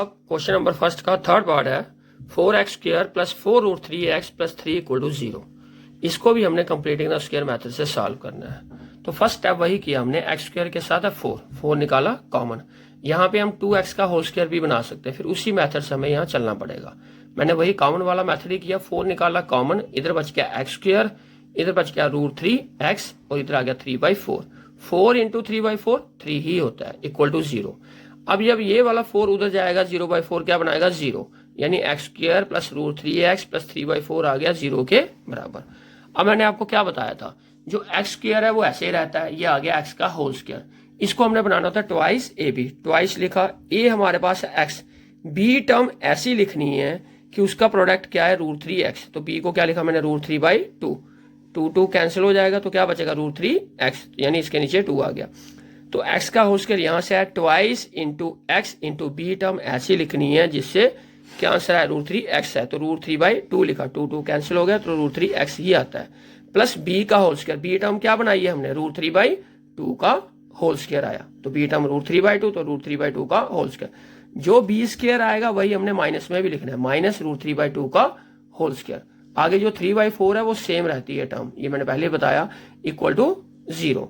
अब question number first का third part है 4x² plus 4√3x plus 3 equal to 0। इसको भी हमने कंप्लीटिंग द स्क्वायर मेथड से सॉल्व करना है। तो फर्स्ट स्टेप वही किया हमने, x² के साथ है 4 निकाला कॉमन। यहाँ पे हम 2x का होल स्क्वायर भी बना सकते हैं, फिर उसी मेथड से हमें यहाँ चलना पड़ेगा। मैंने वही कॉमन वाला मेथड ही किया, 4 निकाला कॉमन, इधर बच गया x², इधर बच गया √3x और इधर आ गया 3/4। 4 इंटू 3/4 3 ही होता है इक्वल टू 0। अब जब ये वाला 4 उधर जाएगा 0/4 क्या बनाएगा 0, यानी x² प्लस √3x प्लस 3/4 आ गया 0 के बराबर। अब मैंने आपको क्या बताया था, जो x² है वो ऐसे ही रहता है, ये आ गया x का होल स्क्वायर। इसको हमने बनाना होता है ट्वाइस AB, ट्वाइस लिखा, a हमारे पास है x, b टर्म ऐसी लिखनी है कि उसका प्रोडक्ट क्या है √3x, तो b को क्या लिखा मैंने √3/2, 2 कैंसिल हो जाएगा तो क्या बचेगा √3x, यानी इसके नीचे 2 आ गया। तो x का होल स्क्वायर यहां से है twice into x into b term ऐसी लिखनी है जिससे क्या आंसर है √3x है, तो √3/2 लिखा, 2 कैंसिल हो गया तो √3x ही आता है, प्लस b का होल स्क्वायर, बी टर्म क्या बनाई है हमने √3/2 का होल स्क्वायर आया, तो बी टर्म √3/2 तो √3/2 का होल स्क्वायर। जो b² आएगा वही हमने माइनस में भी लिखना है, माइनस √3/2 का होल स्क्वायर। आगे जो 3/4 है वो सेम रहती है टर्म, ये मैंने पहले बताया, इक्वल टू 0।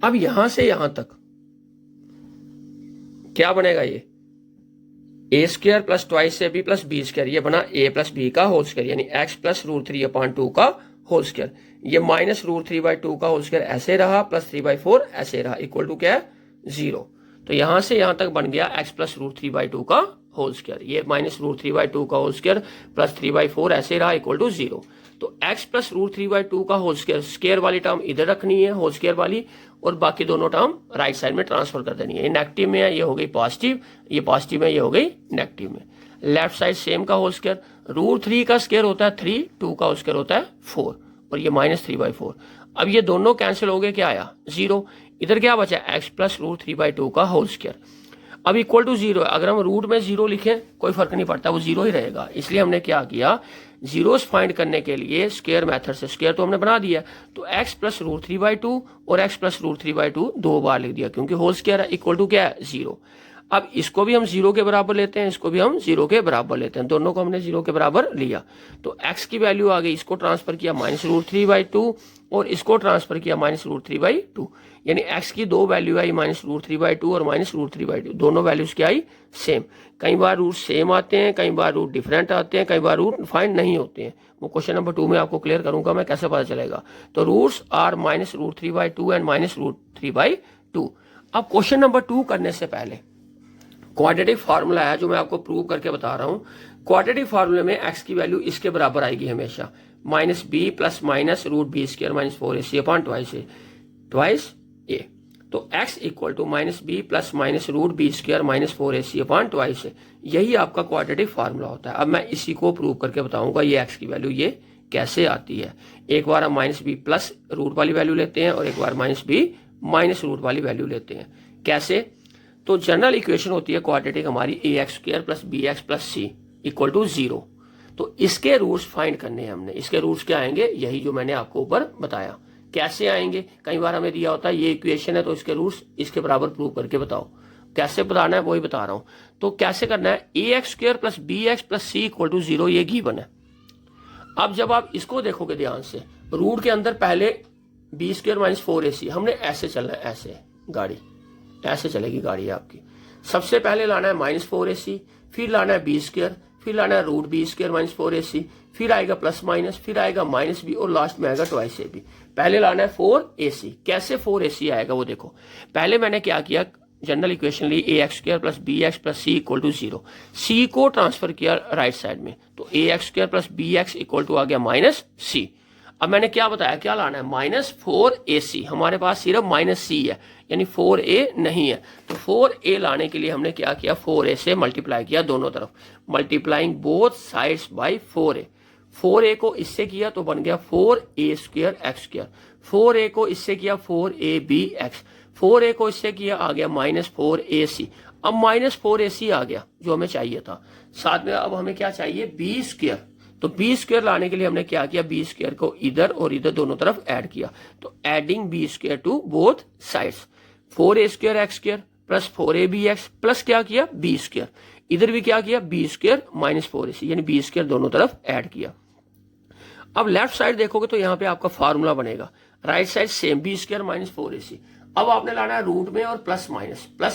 अब यहां से यहां तक क्या बनेगा, ये a² plus twice AB plus b², ये बना a प्लस b का होल स्क्वायर, यानी x प्लस √3/2 का होल स्क्वायर। ये माइनस √3/2 का होल स्क्वायर ऐसे रहा, प्लस 3/4 ऐसे रहा, इक्वल टू क्या है 0। तो यहां से यहां तक बन गया x प्लस √3/2 का होल स्क्वायर, ये माइनस √3/2 का होल स्क्वायर प्लस 3/4 ऐसे रहा, इक्वल टू 0। तो x प्लस √3/2 का होल स्क्वायर, स्क्वायर वाली टर्म इधर रखनी है होल स्क्वायर वाली, और बाकी दोनों टर्म राइट साइड में ट्रांसफर कर देनी है। ये नेगेटिव में है, ये हो गई पॉजिटिव, ये पॉजिटिव में, ये हो गई नेगेटिव में। लेफ्ट साइड सेम का होल स्क्वायर, √3 का स्क्वायर होता है 3, 2 का स्क्वायर होता है 4, और ये माइनस 3/4। अब ये दोनों कैंसिल हो गए, क्या आया 0। इधर क्या बचा x प्लस √3/2 का होल स्क्वायर। अब इक्वल टू 0 है, अगर हम रूट में 0 लिखें कोई फर्क नहीं पड़ता, वो 0 ही रहेगा। इसलिए हमने क्या किया, जीरोस फाइंड करने के लिए स्क्वायर मेथड से, स्क्वायर तो हमने बना दिया, तो x प्लस √3/2 और x प्लस √3/2 दो बार लिख दिया, क्योंकि होल स्क्वायर है, इक्वल टू क्या है 0। अब इसको भी हम 0 के बराबर लेते हैं, इसको भी हम 0 के बराबर लेते हैं, दोनों को हमने 0 के बराबर लिया। तो x की वैल्यू आ गई, इसको ट्रांसफर किया माइनस √3/2 और इसको ट्रांसफर किया माइनस √3/2, यानी x की दो वैल्यू आई माइनस √3/2 और माइनस √3/2, दोनों वैल्यूज क्या आई सेम। कई बार रूट सेम आते हैं, कई बार रूट डिफरेंट आते हैं, कई बार रूट फाइंड नहीं होते हैं, वो क्वेश्चन नंबर 2 में आपको क्लियर करूंगा मैं कैसे पता चलेगा। तो roots are minus √3/2 and minus √3/2। अब क्वेश्चन नंबर 2 करने से पहले क्वाड्रेटिक फार्मूला है जो मैं आपको प्रूव करके बता रहा हूं। क्वाड्रेटिक फार्मूले में x की वैल्यू इसके बराबर आएगी हमेशा, minus b plus minus √b² minus 4ac upon twice a। तो x equal to minus b plus minus √b² minus 4ac upon twice a, यही आपका क्वाड्रेटिक फार्मूला होता है। अब मैं इसी को प्रूव करके बताऊंगा ये x की वैल्यू ये कैसे आती है। एक बार हम माइनस b प्लस रूट वाली वैल्यू लेते हैं और एक बार माइनस b माइनस रूट वाली वैल्यू लेते हैं। कैसे, तो जनरल इक्वेशन होती है क्वाड्रेटिक हमारी ax² plus bx plus c equal to 0। तो इसके रूट्स फाइंड करने हैं हमने, इसके रूट्स क्या आएंगे, यही जो मैंने आपको ऊपर बताया। कैसे आएंगे, कई बार हमें दिया होता है ये इक्वेशन है तो इसके रूट्स इसके बराबर प्रूव करके बताओ, कैसे बताना है वही बता रहा हूं। तो कैसे करना है, ax² plus bx plus c equal to 0 ये गिवन है। अब जब आप इसको देखोगे ध्यान से, रूट के अंदर पहले b² माइनस 4ac, हमने ऐसे चलना है, ऐसे गाड़ी ऐसे चलेगी गाड़ी आपकी। सबसे पहले लाना है माइनस 4ac, फिर लाना है b², फिर लाना है √b² माइनस 4ac, फिर आएगा प्लस माइनस, फिर आएगा माइनस b और लास्ट में आएगा ट्वाइस ab। पहले लाना है 4ac। कैसे 4ac आएगा वो देखो, पहले मैंने क्या किया, जनरल इक्वेशन ली ax² plus bx plus c equal to 0, c को ट्रांसफर किया राइट साइड में, तो ax² plus bx equal to आ गया माइनस c। अब मैंने क्या बताया, क्या लाना है, माइनस 4ac, हमारे पास सिर्फ माइनस c है, यानी 4a नहीं है, तो 4a लाने के लिए हमने क्या किया, 4a से मल्टीप्लाई किया दोनों तरफ, multiplying both sides by 4a। 4a को इससे किया तो बन गया 4a² x², 4a को इससे किया 4abx, 4a को इससे किया आ गया माइनस 4ac। अब माइनस 4ac आ गया जो हमें चाहिए था, साथ में अब हमें क्या चाहिए, b²। तो b² लाने के लिए हमने क्या किया, b² को इधर और इधर दोनों तरफ ऐड किया, तो adding b² to both sides, 4a² x² plus 4abx plus क्या किया b²। इधर भी क्या किया, बी स्क्वायर माइनस 4ac, यानी बी स्क्वायर दोनों तरफ ऐड किया। अब लेफ्ट साइड देखोगे तो यहाँ पे आपका फार्मूला बनेगा, right side same b square minus 4ac। अब आपने लाना है रूट में और प्लस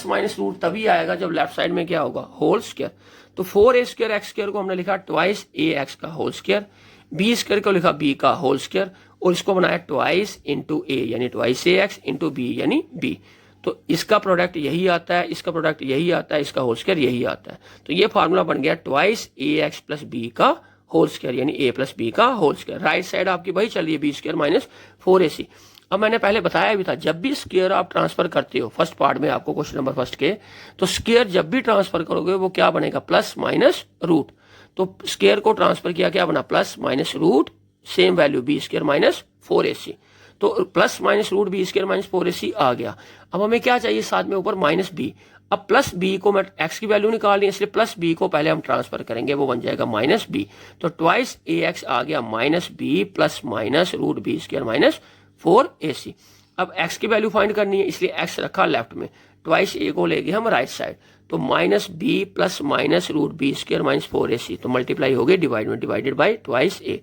माइनस रूट तभी आएगा जब लेफ्ट साइड में क्या होगा, होल स्क्वायर। तो 4a स्क्वायर एक्स स्क्वायर को हमने लिखा ट्वाइस ए एक्स का होल स्क्वायर, बी स्क्वायर को लिखा बी का होल स्क्वायर, और इसको बनाया ट्वाइस इंटू ए यानी twice a x into B यानी बी। तो इसका प्रोडक्ट यही आता है, इसका प्रोडक्ट यही आता है, इसका होल स्क्वायर यही आता है। तो ये फार्मूला बन गया twice a x plus B का होल स्क्वायर यानी ए प्लस बी का होल स्क्वायर। राइट साइड आपकी वही चल रही है, बी स्क्वायर माइनस 4ac। अब मैंने पहले बताया भी था, जब भी स्क्वायर आप ट्रांसफर करते हो फर्स्ट पार्ट में आपको क्वेश्चन नंबर फर्स्ट के, तो स्क्वायर जब भी ट्रांसफर करोगे वो क्या बनेगा, प्लस माइनस रूट। तो स्क्वायर को ट्रांसफर किया, क्या बना, plus minus root, same value b square minus 4ac। तो plus minus root B square minus 4ac आ गया। अब हमें क्या चाहिए, साथ में ऊपर माइनस बी। अब प्लस बी को मैं एक्स की वैल्यू निकालनी है, इसलिए प्लस बी को पहले हम ट्रांसफर करेंगे, वो बन जाएगा माइनस बी। तो ट्वाइस ए एक्स आ गया minus B plus minus root B square minus 4ac। अब x की वैल्यू फाइंड करनी है, इसलिए x रखा लेफ्ट में, ट्वाइस a को ले गए हम राइट साइड। तो minus B plus minus root B square minus 4ac, तो मल्टीप्लाई हो गई डिवाइड में, डिवाइडेड बाई ट्वाइस a।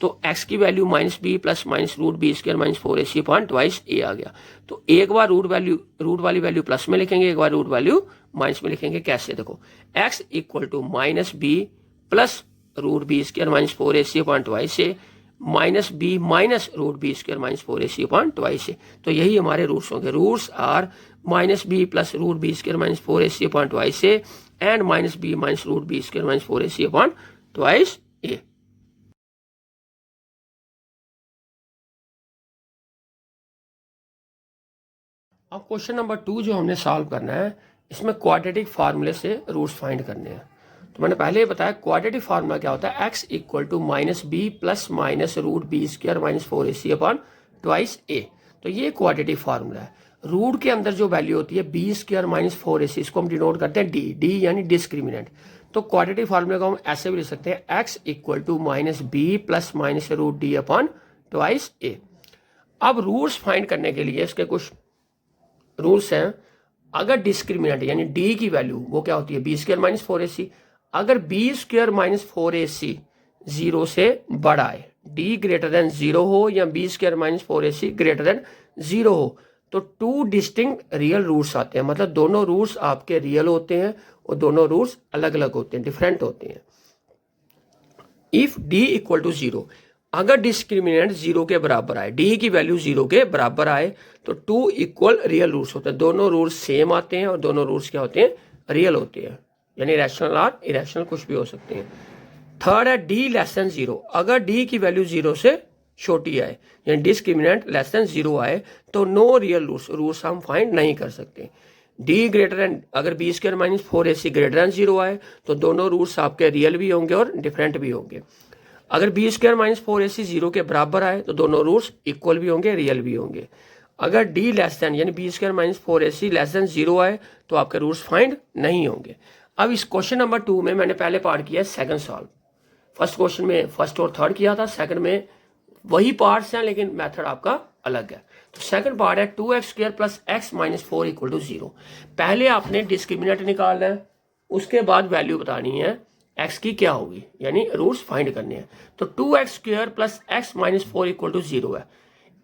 तो x की value minus B plus minus root B square minus 4ac upon twice a आ गया। तो एक बार रूट वाली वैल्यू प्लस में लिखेंगे, एक बार रूट वैल्यू माइनस में लिखेंगे। कैसे, देखो x equal to minus B plus root B square minus 4ac upon twice a minus B minus root B square minus 4ac upon twice a। तो यही हमारे रूट्स होंगे। Roots are minus B plus root B square minus 4ac upon twice a and minus B minus root B square minus 4ac upon twice a। अब question number 2 जो हमने solve करना है, इसमें क्वाड्रेटिक फार्मूले से रूट्स फाइंड करने हैं। तो मैंने पहले ही बताया क्वाड्रेटिक फार्मूला क्या होता है, x equal to minus B plus minus root B square minus 4ac upon twice a। तो ये क्वाड्रेटिक फार्मूला है। रूट के अंदर जो वैल्यू होती है बी स्क्वायर माइनस 4ac, इसको हम डिनोट करते हैं डी यानी डिस्क्रिमिनेंट। तो क्वाड्रेटिक फार्मूले को हम ऐसे भी लिख सकते हैं, x equal to minus B plus minus root D upon twice a। अब रूट्स फाइंड करने के लिए इसके कुछ रूल्स हैं। अगर डिस्क्रिमिनेंट यानी डी की वैल्यू वो क्या होती है, बी स्क्वायर माइनस 4ac, अगर बी स्क्वायर माइनस 4ac 0 से बड़ा है, डी ग्रेटर देन 0 हो या B square minus 4ac greater than 0 हो, तो टू डिस्टिंक्ट रियल रूट्स आते हैं। मतलब दोनों रूट्स आपके रियल होते हैं और दोनों रूट्स अलग अलग होते हैं, डिफरेंट होते हैं। इफ डी इक्वल टू 0, अगर डिस्क्रिमिनेंट 0 के बराबर आए, डी की वैल्यू 0 के बराबर आए, तो टू इक्वल रियल रूट्स होते हैं। दोनों रूट्स सेम आते हैं और दोनों रूट्स क्या होते हैं, रियल होते हैं, यानी रैशनल और इरेशनल कुछ भी हो सकते हैं। थर्ड है डी लेस देन 0, अगर डी की वैल्यू 0 से छोटी आए यानी डिस्क्रिमिनेंट लेस देन 0 आए, तो नो रियल रूट्स हम फाइंड नहीं कर सकते। डी ग्रेटर देन, अगर B square minus 4ac greater than 0 आए, तो दोनों रूट्स आपके रियल भी होंगे और डिफरेंट भी होंगे। अगर बी स्क्वायर माइनस 4ac 0 के बराबर आए, तो दोनों रूट्स इक्वल भी होंगे, रियल भी होंगे। अगर डी लेस देन यानी B square minus 4ac less than 0 आए, तो आपके रूट्स फाइंड नहीं होंगे। अब इस क्वेश्चन नंबर 2 में मैंने पहले पार्ट किया सेकंड सॉल्व। फर्स्ट क्वेश्चन में फर्स्ट और थर्ड किया था, सेकंड में वही पार्ट्स हैं लेकिन मेथड आपका अलग है। तो सेकंड पार्ट है 2x square plus X minus 4 equal to 0। पहले आपने डिस्क्रिमिनेंट निकालना है, उसके बाद वैल्यू बतानी है x की क्या होगी, यानी रूट्स फाइंड करने हैं। तो 2x square plus X minus 4 equal to 0 है।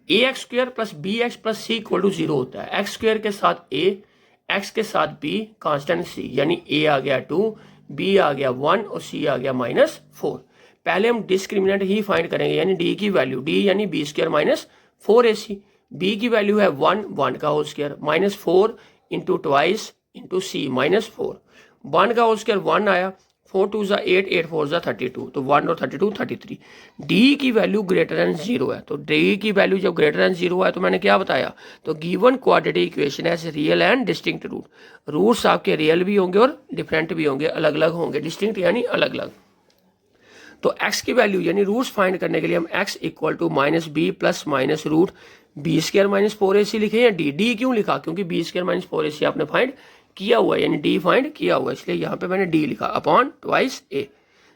ax square plus bx plus c equal to 0 होता है। x स्क्वायर के साथ a, x के साथ b, कांस्टेंट c, यानी a आ गया 2, b आ गया 1 और c आ गया -4। पहले हम डिस्क्रिमिनेंट ही फाइंड करेंगे, यानी d की वैल्यू, d यानी b square minus 4ac, b की वैल्यू है 1 का whole square minus 4 into twice into c minus 4, 1 का होल स्क्वायर 1 आया, 4 2 ज़ा 8, 8 4 ज़ा 32, तो 1 और 32 33। डी की वैल्यू ग्रेटर देन 0 है, तो डी की वैल्यू जब ग्रेटर देन 0 है तो मैंने क्या बताया, तो गिवन क्वाड्रेटिक इक्वेशन है real and distinct root. Roots आपके रियल भी होंगे और डिफरेंट भी होंगे, अलग अलग होंगे, डिस्टिंक्ट यानी अलग अलग। तो x की वैल्यू यानी रूट्स फाइंड करने के लिए हम x equal to minus B plus minus root B square minus 4ac लिखे, या डी क्यों लिखा, क्योंकि बी स्क्वायर माइनस 4ac आपने फाइंड किया हुआ है, यानी डी फाइंड किया हुआ है, इसलिए यहाँ पे मैंने डी लिखा upon twice a।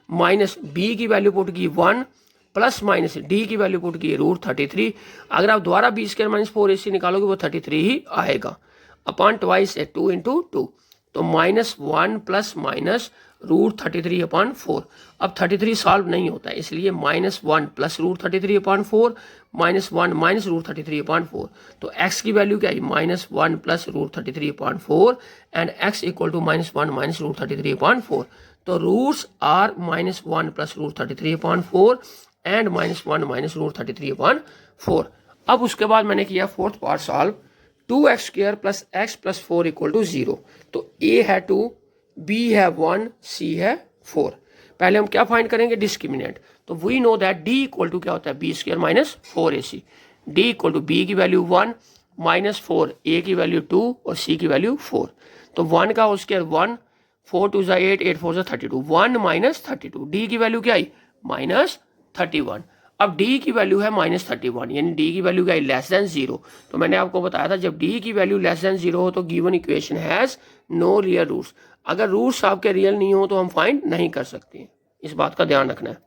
Minus B की वैल्यू पुट की 1 प्लस माइनस डी की वैल्यू पुट की रूट 33। अगर आप दोबारा बी स्क्वायर माइनस 4ac निकालोगे वो 33 ही आएगा, अपॉन ट्वाइस a 2 इंटू 2। तो -1 प्लस माइनस √33/4। अब 33 सॉल्व नहीं होता है, इसलिए -1 प्लस √33/4 -1 माइनस √33/4। तो x की वैल्यू क्या है, -1 plus √33/4 and x equal to -1 minus √33/4। तो roots are -1 plus √33/4 and -1 minus √33/4। अब उसके बाद मैंने किया fourth part solve, 2x² plus x plus 4 equal to 0। तो a है 2, b है 1, c है 4। पहले हम क्या फाइंड करेंगे, डिस्क्रिमिनेंट। तो we know that d equal to क्या होता है, b² minus 4ac। d equal to b की वैल्यू 1 माइनस 4, a की वैल्यू 2 और c की वैल्यू 4। तो 1 का होल स्क्वायर 1, 4 2 8, 8 4 32, 1 माइनस 32। d की वैल्यू क्या आई, -31। अब d की वैल्यू है -31, यानी d की वैल्यू क्या है, लेस देन 0। तो मैंने आपको बताया था जब d की वैल्यू लेस देन 0 हो तो given equation has no real roots. अगर रूट्स आपके रियल नहीं हो तो हम फाइंड नहीं कर सकते, इस बात का ध्यान रखना है।